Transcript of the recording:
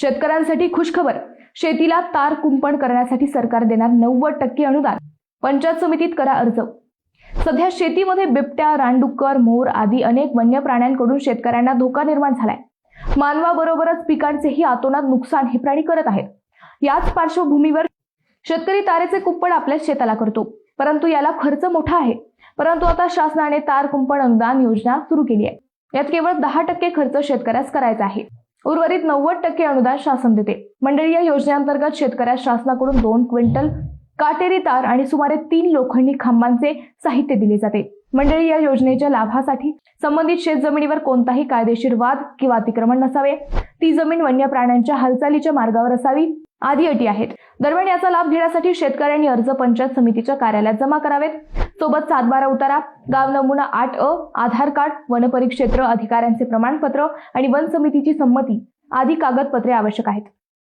शेतकऱ्यांसाठी खुशखबर, शेतीला तार कुंपण करण्यासाठी सरकार देणार 90% अनुदान। पंचायत समितीत करा अर्ज। सध्या शेतीमध्ये बिबट्या, रानडुक्कर, मोर आदी अनेक वन्य प्राण्यांकडून शेतकऱ्यांना धोका निर्माण झालाय। मानवाबरोबरच पिकांचेही अतोनात नुकसान हे प्राणी करत आहेत। याच पार्श्वभूमीवर शेतकरी तारेचे कुंपण आपल्या शेताला करतो, परंतु याला खर्च मोठा आहे। परंतु आता शासनाने तार कुंपण अनुदान योजना सुरू केली आहे। यात केवळ 10% खर्च शेतकऱ्यास करायचा आहे, उर्वरित 90% अनुदान शासन देते। मंडळी, या योजनेअंतर्गत शेतकऱ्यास शासनाकडून 2 क्विंटल काटेरी तार आणि सुमारे 3 लोखंडी खांबांचे साहित्य दिले जाते। मंडळी, या योजनेच्या लाभासाठी संबंधित शेतजमिनीवर कोणताही कायदेशीर वाद किंवा अतिक्रमण नसावे, ती जमीन वन्य प्राण्यांच्या हालचालीच्या मार्गावर असावी आदी अटी आहेत। दरम्यान याचा लाभ घेण्यासाठी शेतकऱ्यांनी अर्ज पंचायत समितीच्या कार्यालयात जमा करावेत। सोबत 7/12 उतारा, गाव नमुना 8अ, आधार कार्ड, वनपरिक्षेत्र अधिकाऱ्यांचे प्रमाणपत्र आणि वन समितीची संमती आदी कागदपत्रे आवश्यक आहेत।